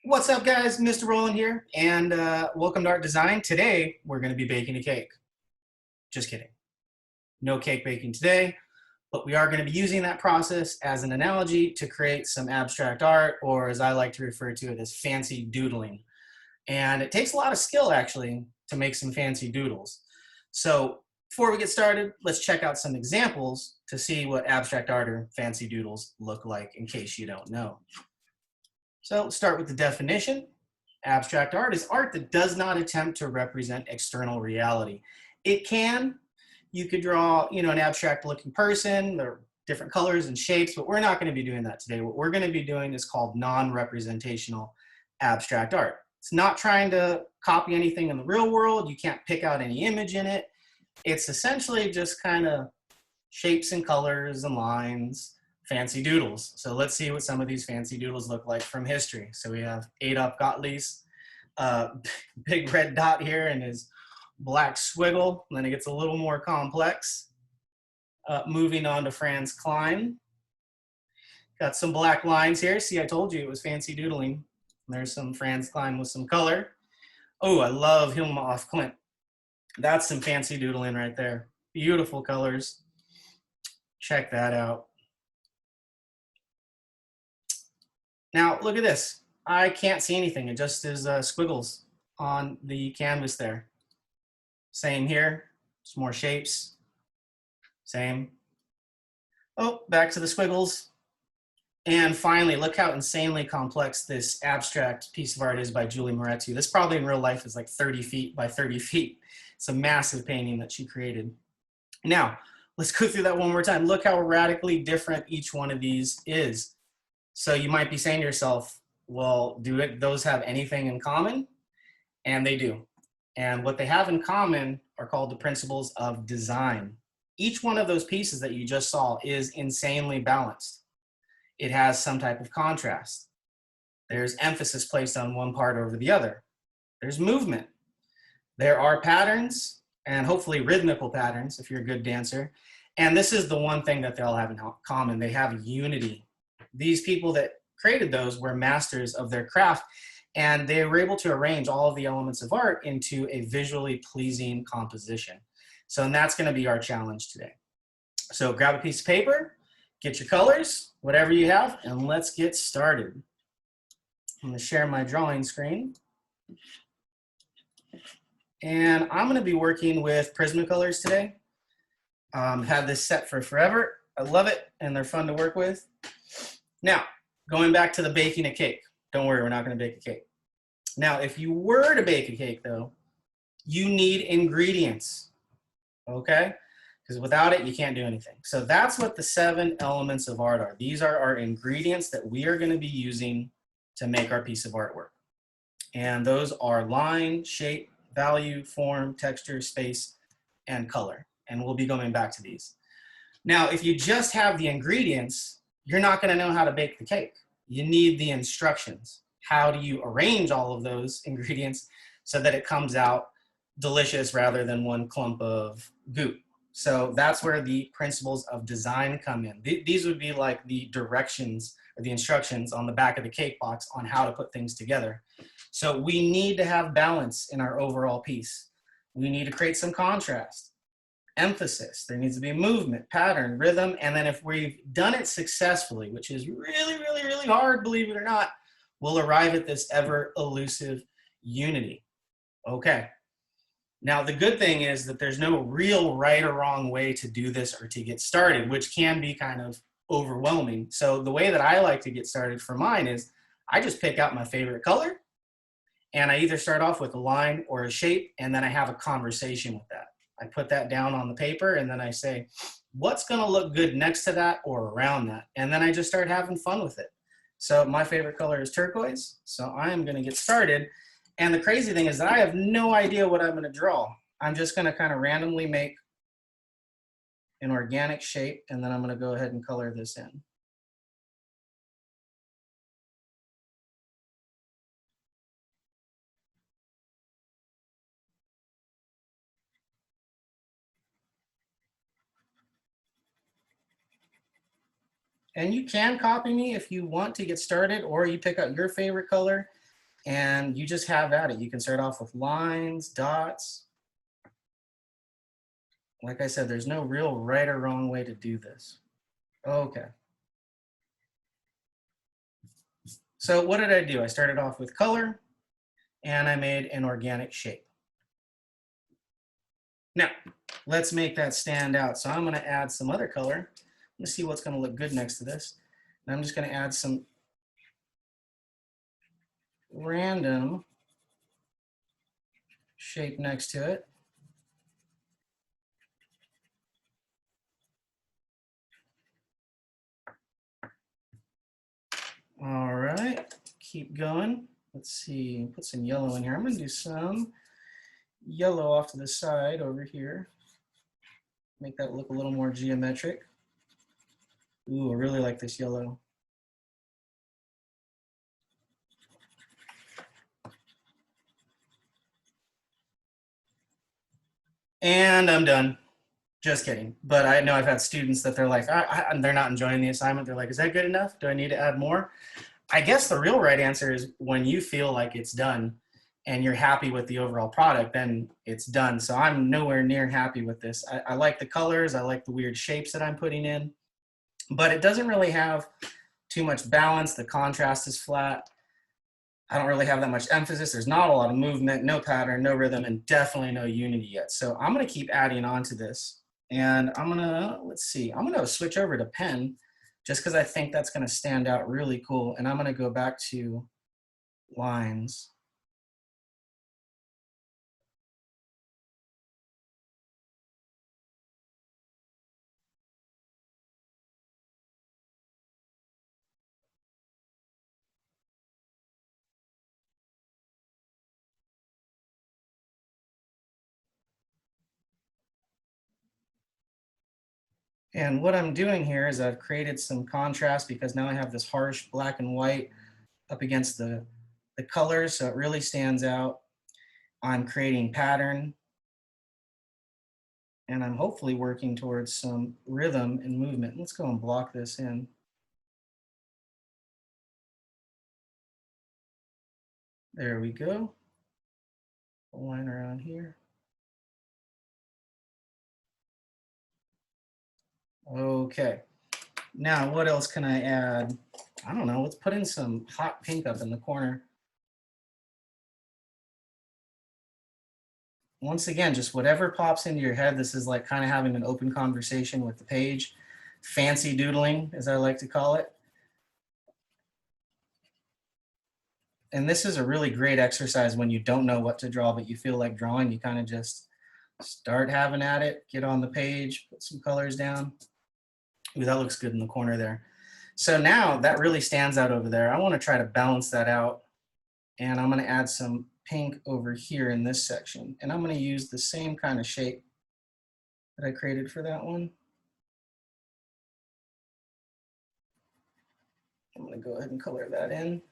What's up, guys? Mr. Roland here, and welcome to Art Design. Today, we're going to be baking a cake. Just kidding. No cake baking today, but we are going to be using that process as an analogy to create some abstract art, or as I like to refer to it, as fancy doodling. And it takes a lot of skill, actually, to make some fancy doodles. So before we get started, let's check out some examples to see what abstract art or fancy doodles look like in case you don't know. So let's start with the definition. Abstract art is art that does not attempt to represent external reality. It can. You could draw, an abstract looking person. There are different colors and shapes, but we're not going to be doing that today. What we're going to be doing is called non-representational abstract art. It's not trying to copy anything in the real world. You can't pick out any image in it. It's essentially just kind of shapes and colors and lines, fancy doodles. So let's see what some of these fancy doodles look like from history. So we have Adolf Gottlieb's big red dot here and his black swiggle, and then it gets a little more complex. Moving on to Franz Klein. Got some black lines here. See, I told you it was fancy doodling. There's some Franz Klein with some color. Oh, I love Hilma af Klint. That's some fancy doodling right there. Beautiful colors. Check that out. Now, look at this. I can't see anything. It just is squiggles on the canvas there. Same here. Some more shapes. Same. Oh, back to the squiggles. And finally, look how insanely complex this abstract piece of art is by Julie Moretti. This probably in real life is like 30 feet by 30 feet. It's a massive painting that she created. Now, let's go through that one more time. Look how radically different each one of these is. So you might be saying to yourself, well, those have anything in common? And they do. And what they have in common are called the principles of design. Each one of those pieces that you just saw is insanely balanced. It has some type of contrast. There's emphasis placed on one part over the other. There's movement. There are patterns, and hopefully rhythmical patterns if you're a good dancer. And this is the one thing that they all have in common. They have unity. These people that created those were masters of their craft, and they were able to arrange all of the elements of art into a visually pleasing composition. So, and that's going to be our challenge today. So grab a piece of paper, get your colors, whatever you have, and let's get started. I'm going to share my drawing screen. And I'm going to be working with Prismacolors today. Had this set for forever. I love it, and they're fun to work with. Now, going back to the baking a cake. Don't worry, we're not going to bake a cake. Now, if you were to bake a cake, though, you need ingredients, okay? Because without it, you can't do anything. So that's what the 7 elements of art are. These are our ingredients that we are going to be using to make our piece of artwork. And those are line, shape, value, form, texture, space, and color. And we'll be going back to these. Now, if you just have the ingredients, you're not going to know how to bake the cake. You need the instructions. How do you arrange all of those ingredients so that it comes out delicious rather than one clump of goop? So that's where the principles of design come in. These would be like the directions or the instructions on the back of the cake box on how to put things together. So we need to have balance in our overall piece. We need to create some contrast. Emphasis, there needs to be movement, pattern, rhythm, and then if we've done it successfully, which is really, really, really hard, believe it or not, we'll arrive at this ever elusive unity. Okay. Now, the good thing is that there's no real right or wrong way to do this or to get started, which can be kind of overwhelming. So the way that I like to get started for mine is I just pick out my favorite color, and I either start off with a line or a shape, and then I have a conversation with that. I put that down on the paper, and then I say, what's going to look good next to that or around that? And then I just start having fun with it. So my favorite color is turquoise. So I am going to get started. And the crazy thing is that I have no idea what I'm going to draw. I'm just going to kind of randomly make an organic shape, and then I'm going to go ahead and color this in. And you can copy me if you want to get started, or you pick out your favorite color. and you just have at it. You can start off with lines, dots. Like I said, there's no real right or wrong way to do this. Okay. So what did I do? I started off with color and I made an organic shape. Now, let's make that stand out. So I'm going to add some other color. Let's see what's going to look good next to this. And I'm just going to add some random shape next to it. All right, keep going. Let's see, put some yellow in here. I'm going to do some yellow off to the side over here. Make that look a little more geometric. Ooh, I really like this yellow. And I'm done. Just kidding. But I know I've had students that they're like, they're not enjoying the assignment. They're like, is that good enough? Do I need to add more? I guess the real right answer is when you feel like it's done and you're happy with the overall product, then it's done. So I'm nowhere near happy with this. I like the colors. I like the weird shapes that I'm putting in, but it doesn't really have too much balance. The contrast is flat. I don't really have that much emphasis. There's not a lot of movement, no pattern, no rhythm, and definitely no unity yet. So I'm going to keep adding on to this. And I'm going to, let's see, I'm going to switch over to pen just because I think that's going to stand out really cool. And I'm going to go back to lines. And what I'm doing here is I've created some contrast because now I have this harsh black and white up against the colors, so it really stands out. I'm creating pattern, and I'm hopefully working towards some rhythm and movement. Let's go and block this in. There we go. A line around here. Okay. Now, what else can I add? I don't know. Let's put in some hot pink up in the corner. Once again, just whatever pops into your head. This is like kind of having an open conversation with the page. Fancy doodling, as I like to call it. And this is a really great exercise when you don't know what to draw, but you feel like drawing. You kind of just start having at it, get on the page, put some colors down. Ooh, that looks good in the corner there. So now that really stands out over there. I want to try to balance that out. And I'm going to add some pink over here in this section. And I'm going to use the same kind of shape that I created for that one. I'm going to go ahead and color that in.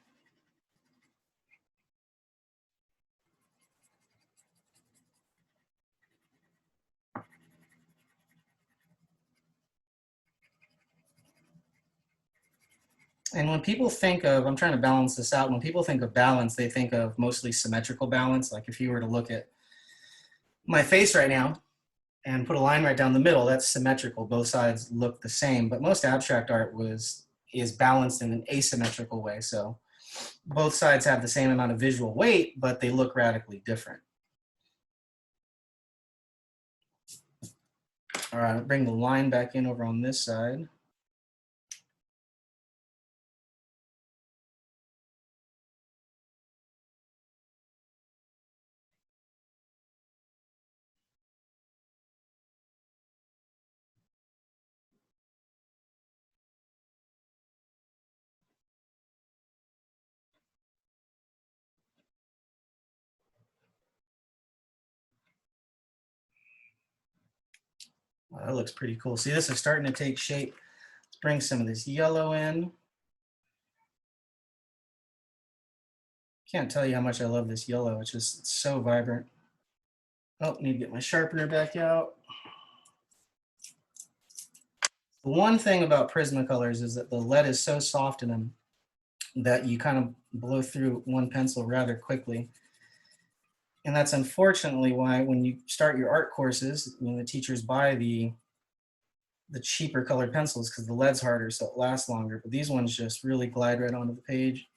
And when people think of, I'm trying to balance this out, when people think of balance, they think of mostly symmetrical balance. Like if you were to look at my face right now and put a line right down the middle, that's symmetrical. Both sides look the same, but most abstract art is balanced in an asymmetrical way. So both sides have the same amount of visual weight, but they look radically different. All right, I'll bring the line back in over on this side. Wow, that looks pretty cool. See, this is starting to take shape. Let's bring some of this yellow in. Can't tell you how much I love this yellow. It's so vibrant. Oh, need to get my sharpener back out. The one thing about Prismacolors is that the lead is so soft in them that you kind of blow through one pencil rather quickly. And that's unfortunately why when you start your art courses, when the teachers buy the cheaper colored pencils, because the lead's harder so it lasts longer, but these ones just really glide right onto the page.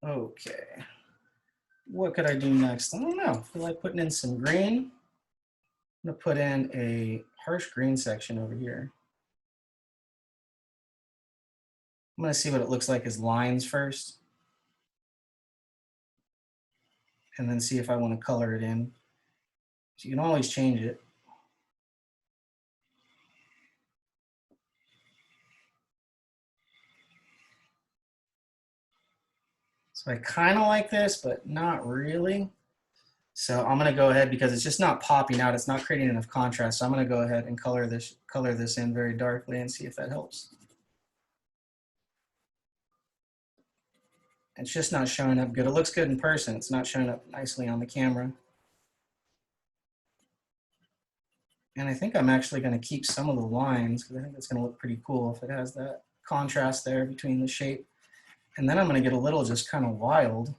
Okay, what could I do next? I don't know. I feel like putting in some green. I'm gonna put in a harsh green section over here. I'm gonna see what it looks like as lines first, and then see if I want to color it in. So you can always change it. So I kind of like this, but not really. So I'm gonna go ahead because it's just not popping out. It's not creating enough contrast. So I'm gonna go ahead and color this in very darkly and see if that helps. It's just not showing up good. It looks good in person. It's not showing up nicely on the camera. And I think I'm actually gonna keep some of the lines because I think it's gonna look pretty cool if it has that contrast there between the shape. And then I'm gonna get a little just kind of wild.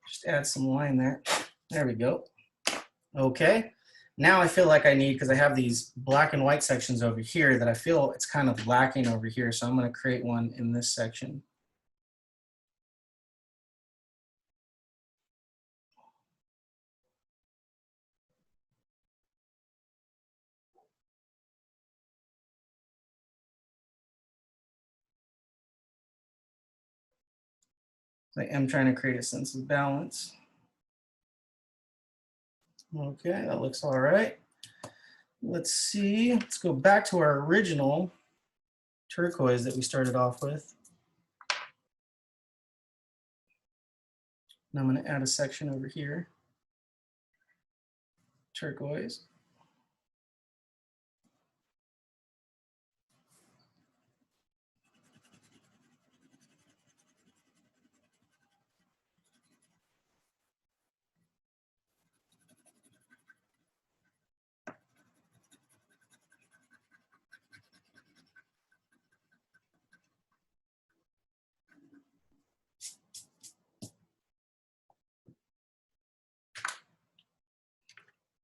Just add some line there. There we go. Okay. Now I feel like I need, because I have these black and white sections over here that I feel it's kind of lacking over here. So I'm going to create one in this section. I am trying to create a sense of balance. Okay, that looks all right. Let's see. Let's go back to our original turquoise that we started off with. And I'm going to add a section over here. Turquoise.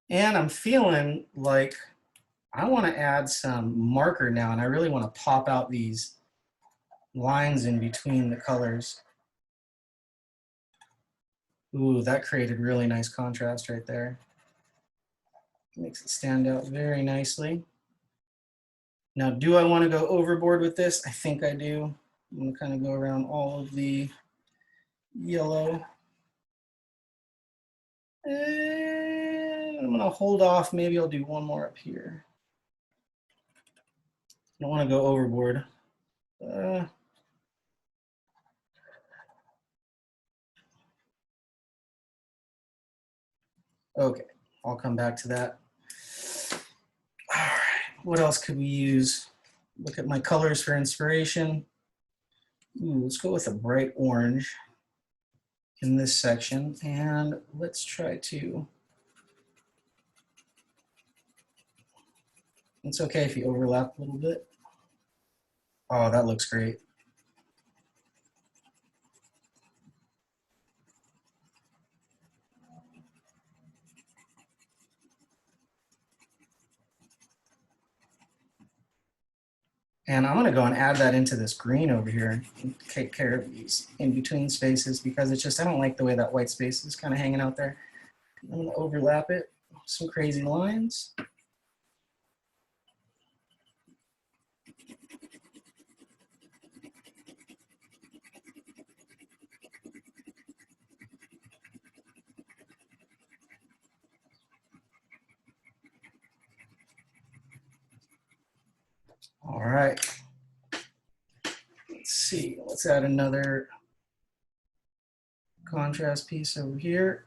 And I'm feeling like I want to add some marker now, and I really want to pop out these lines in between the colors. Ooh, that created really nice contrast right there. Makes it stand out very nicely. Now, do I want to go overboard with this? I think I do. I'm going to kind of go around all of the yellow. And I'm going to hold off. Maybe I'll do one more up here. I don't want to go overboard. Okay, I'll come back to that. All right, what else could we use? Look at my colors for inspiration. Ooh, let's go with a bright orange in this section, and let's try to, it's okay if you overlap a little bit. Oh, that looks great. And I'm gonna go and add that into this green over here and take care of these in between spaces because it's just, I don't like the way that white space is kind of hanging out there. I'm gonna overlap it, some crazy lines. All right, let's see, let's add another contrast piece over here.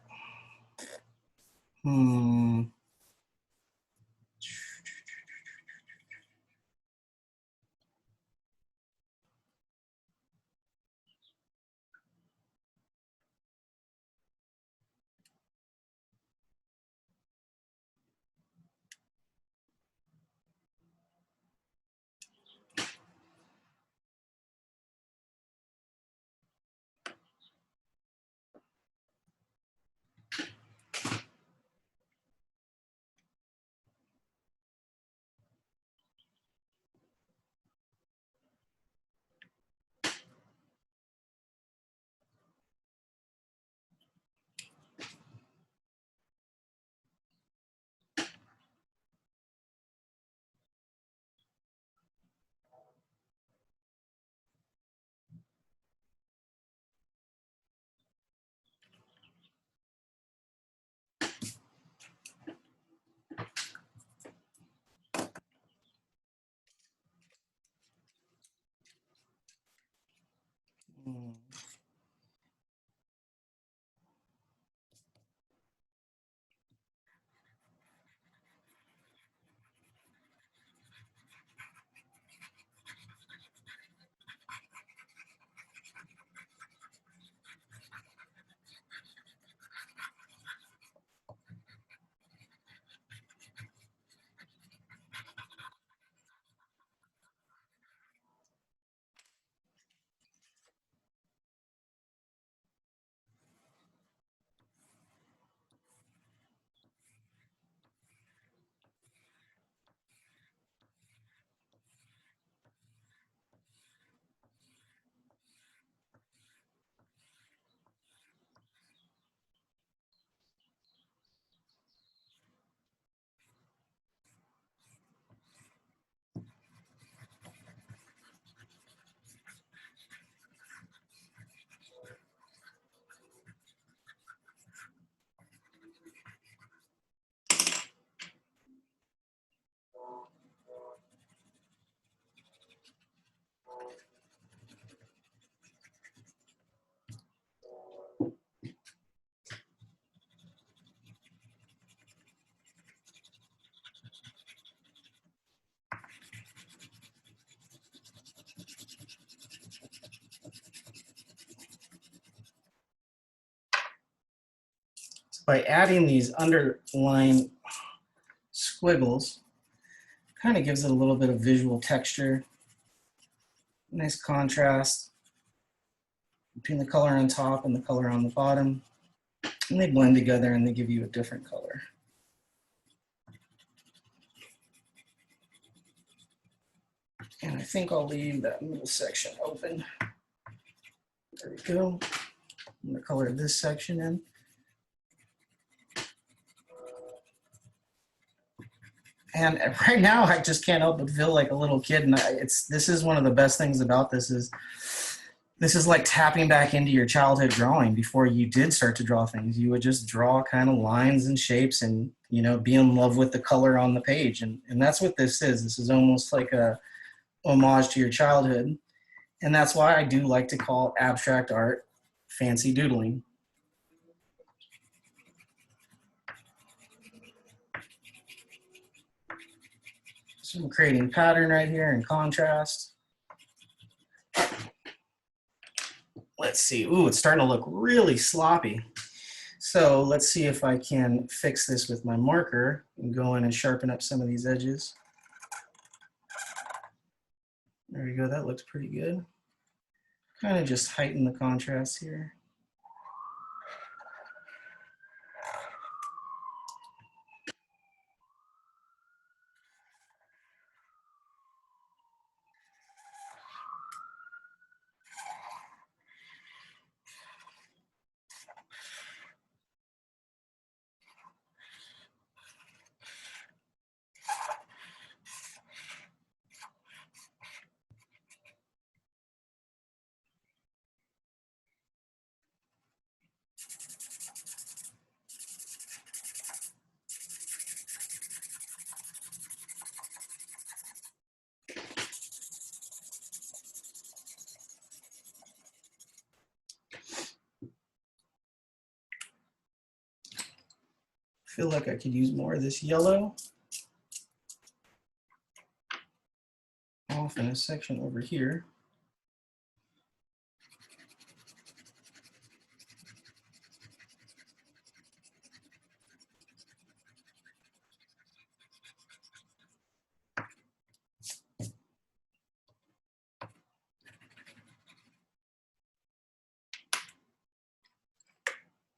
by adding these underline squiggles, kind of gives it a little bit of visual texture. Nice contrast between the color on top and the color on the bottom. And they blend together and they give you a different color. And I think I'll leave that middle section open. There we go. I'm going to color this section in. And right now, I just can't help but feel like a little kid. And this is one of the best things about this is like tapping back into your childhood drawing. Before you did start to draw things, you would just draw kind of lines and shapes and, you know, be in love with the color on the page. And that's what this is. This is almost like a homage to your childhood. And that's why I do like to call abstract art fancy doodling. So I'm creating pattern right here in contrast. Let's see. Ooh, it's starting to look really sloppy. So let's see if I can fix this with my marker and go in and sharpen up some of these edges. There we go. That looks pretty good. Kind of just heighten the contrast here. I feel like I could use more of this yellow off in a section over here.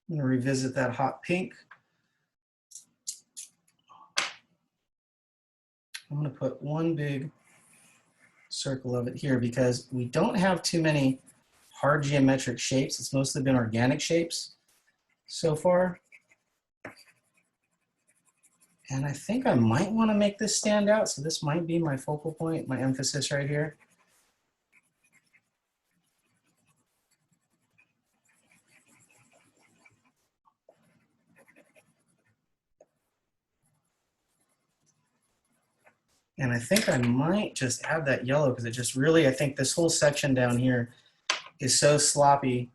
I'm going to revisit that hot pink. I'm going to put one big circle of it here because we don't have too many hard geometric shapes. It's mostly been organic shapes so far. And I think I might want to make this stand out. So this might be my focal point, my emphasis right here. And I think I might just add that yellow because it just really, I think this whole section down here is so sloppy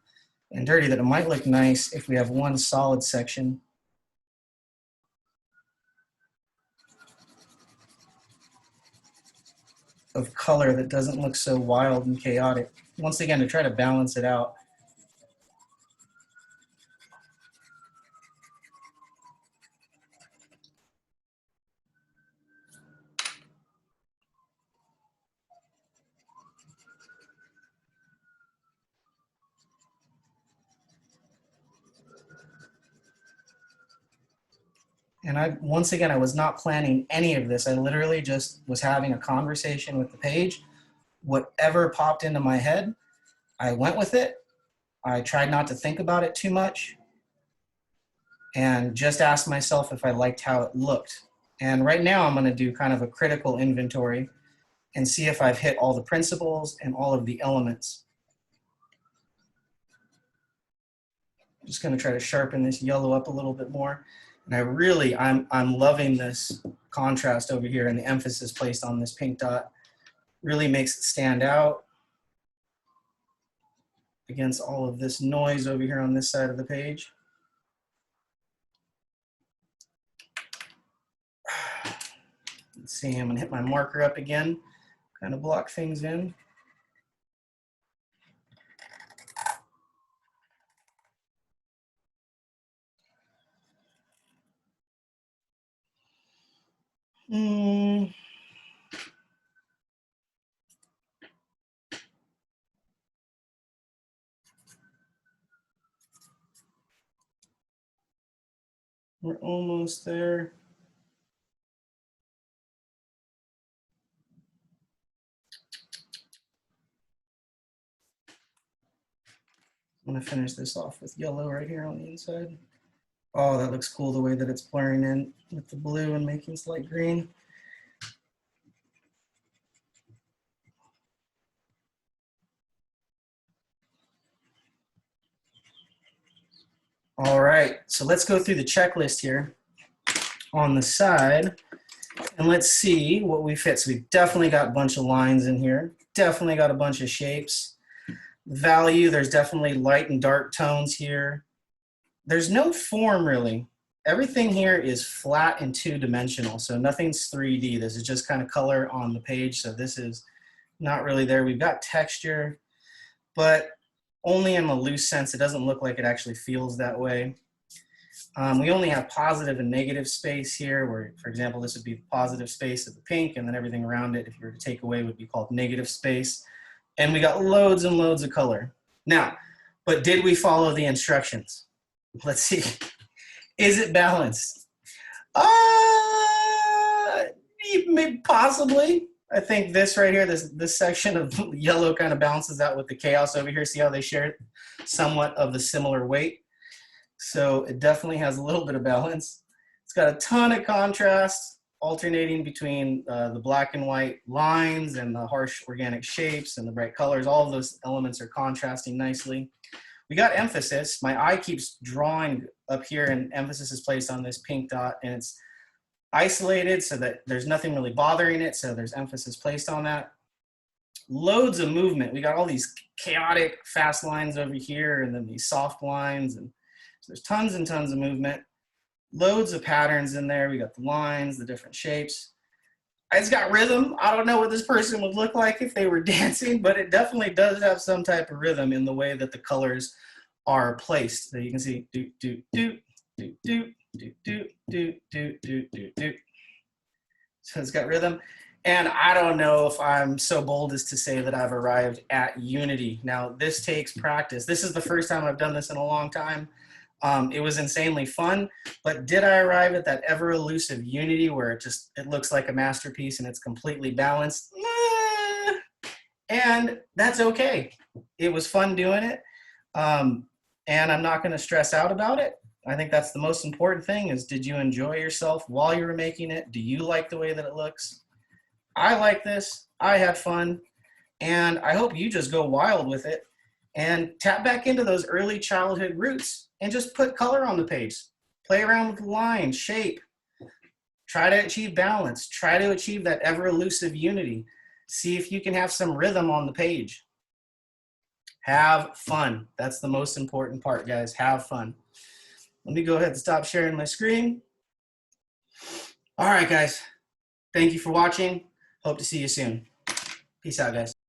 and dirty that it might look nice if we have one solid section. Of color that doesn't look so wild and chaotic. Once again, to try to balance it out. And once again, I was not planning any of this. I literally just was having a conversation with the page. Whatever popped into my head, I went with it. I tried not to think about it too much and just asked myself if I liked how it looked. And right now I'm going to do kind of a critical inventory and see if I've hit all the principles and all of the elements. I'm just going to try to sharpen this yellow up a little bit more. And I'm loving this contrast over here and the emphasis placed on this pink dot. Really makes it stand out against all of this noise over here on this side of the page. Let's see, I'm gonna hit my marker up again, kind of block things in. Mm. We're almost there. I'm gonna finish this off with yellow right here on the inside. Oh, that looks cool the way that it's blurring in with the blue and making it light green. All right, so let's go through the checklist here on the side and let's see what we fit. So we've definitely got a bunch of lines in here, definitely got a bunch of shapes. Value, there's definitely light and dark tones here. There's no form really. Everything here is flat and two-dimensional, so nothing's 3D. This is just kind of color on the page, so this is not really there. We've got texture, but only in a loose sense. It doesn't look like it actually feels that way. We only have positive and negative space here, where, for example, this would be the positive space of the pink, and then everything around it, if you were to take away, would be called negative space. And we got loads and loads of color. Now, but did we follow the instructions? Let's see. Is it balanced? Maybe possibly. I think this right here, this section of yellow kind of balances out with the chaos over here. See how they share somewhat of the similar weight? So it definitely has a little bit of balance. It's got a ton of contrast, alternating between the black and white lines and the harsh organic shapes and the bright colors. All of those elements are contrasting nicely. We got emphasis. My eye keeps drawing up here and emphasis is placed on this pink dot, and it's isolated so that there's nothing really bothering it, so there's emphasis placed on that. Loads of movement. We got all these chaotic fast lines over here and then these soft lines, and so there's tons and tons of movement. Loads of patterns in there. We got the lines, the different shapes. It's got rhythm. I don't know what this person would look like if they were dancing, but it definitely does have some type of rhythm in the way that the colors are placed. So you can see do, do, do, do, do, do, do, do, do, do, do, do. So it's got rhythm. And I don't know if I'm so bold as to say that I've arrived at unity. Now, this takes practice. This is the first time I've done this in a long time. It was insanely fun, but did I arrive at that ever elusive unity where it looks like a masterpiece and it's completely balanced? And that's okay. It was fun doing it. And I'm not going to stress out about it. I think that's the most important thing is, did you enjoy yourself while you were making it? Do you like the way that it looks? I like this. I had fun. And I hope you just go wild with it and tap back into those early childhood roots and just put color on the page. Play around with line, shape. Try to achieve balance. Try to achieve that ever elusive unity. See if you can have some rhythm on the page. Have fun. That's the most important part, guys. Have fun. Let me go ahead and stop sharing my screen. All right, guys. Thank you for watching. Hope to see you soon. Peace out, guys.